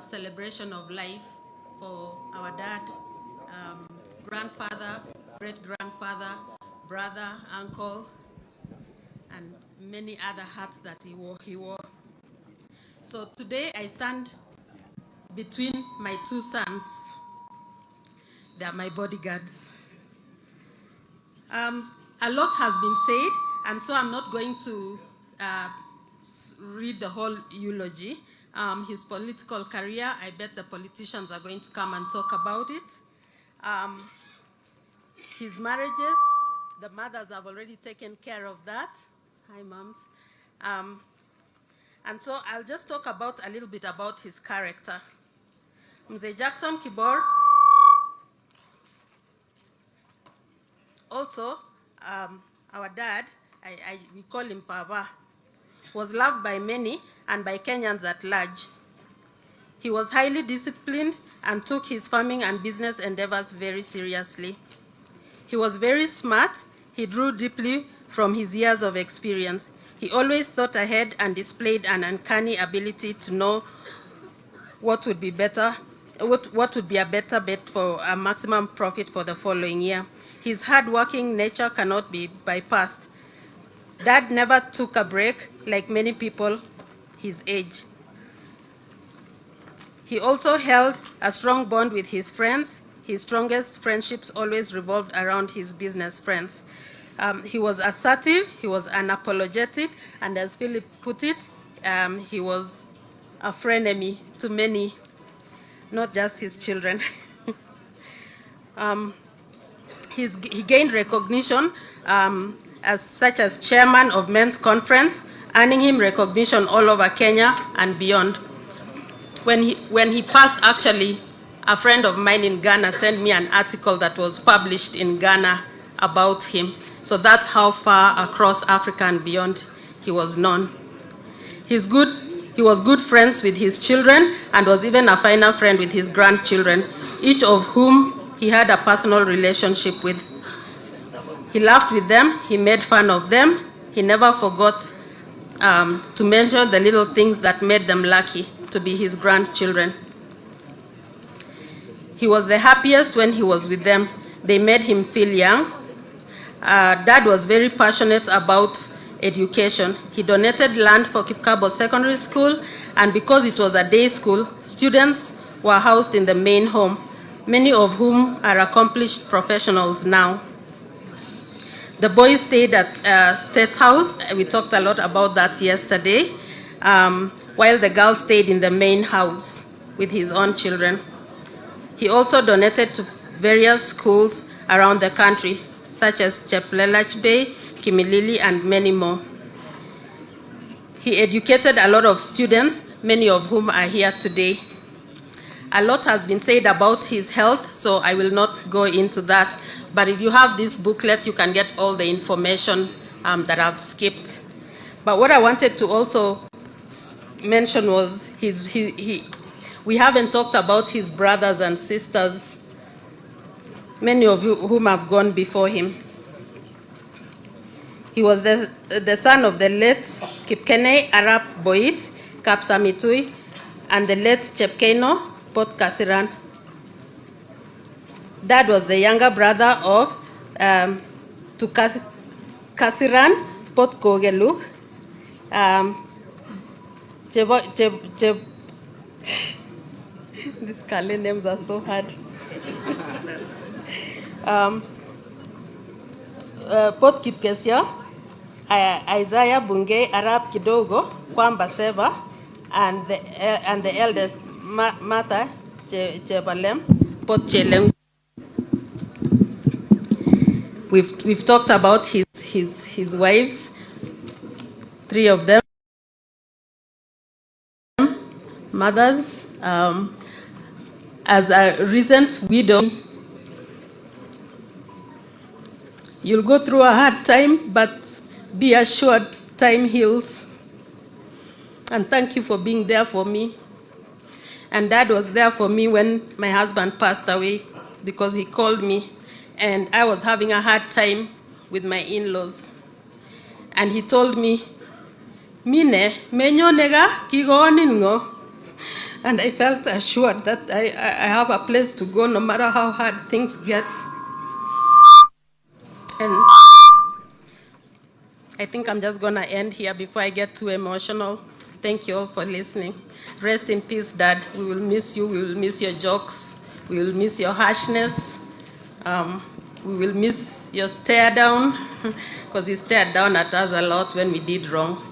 celebration of life for our dad, grandfather, great-grandfather, brother, uncle, and many other hats that he wore. So today I stand between my two sons. They are my bodyguards. A lot has been said, and so I'm not going to read the whole eulogy. His political career, I bet the politicians are going to come and talk about it. His marriages, the mothers have already taken care of that. Hi, moms. And so I'll just talk about a little bit about his character. Mzee Jackson Kibor, also our dad, we call him Papa, was loved by many and by Kenyans at large. He was highly disciplined and took his farming and business endeavors very seriously. He was very smart. He drew deeply from his years of experience. He always thought ahead and displayed an uncanny ability to know what would be a better bet for a maximum profit for the following year. His hard-working nature cannot be bypassed. Dad never took a break like many people his age. He also held a strong bond with his friends. His strongest friendships always revolved around his business friends. He was assertive, he was unapologetic, and as Philip put it, he was a frenemy to many, not just his children. He gained recognition such as chairman of Men's Conference, earning him recognition all over Kenya and beyond. When he passed, actually, a friend of mine in Ghana sent me an article that was published in Ghana about him. So that's how far across Africa and beyond he was known. He was good friends with his children and was even a finer friend with his grandchildren, each of whom he had a personal relationship with. He laughed with them, he made fun of them, he never forgot to mention the little things that made them lucky to be his grandchildren. He was the happiest when he was with them. They made him feel young. Dad was very passionate about education. He donated land for Kipkabo Secondary School, and because it was a day school, students were housed in the main home, many of whom are accomplished professionals now. The boys stayed at State House. We talked a lot about that yesterday, while the girls stayed in the main house with his own children. He also donated to various schools around the country, such as Cheplelach Bay, Kimilili, and many more. He educated a lot of students, many of whom are here today. A lot has been said about his health, so I will not go into that. But if you have this booklet, you can get all the information that I've skipped. But what I wanted to also mention was we haven't talked about his brothers and sisters, many of whom have gone before him. He was the son of the late Kipkene Arap Boit, Kapsamitui, and the late Chepkeno Pot Kasiran. Dad was the younger brother of Kasiran Pot Kogeluk. These Kale names are so hard. Pot Kipkesia, Isaiah Bungei Arab Kidogo, Kwamba Seva, and the eldest Mata Chebalem Pot Cheleng. We've talked about his wives, 3 of them, mothers. As a recent widow, you'll go through a hard time, but be assured time heals. And thank you for being there for me. And Dad was there for me when my husband passed away, because he called me and I was having a hard time with my in-laws. And he told me, Mine, menyo nega kigoningo. And I felt assured that I have a place to go no matter how hard things get. And I think I'm just going to end here before I get too emotional. Thank you all for listening. Rest in peace, Dad. We will miss you. We will miss your jokes. We will miss your harshness. We will miss your stare down, because he stared down at us a lot when we did wrong.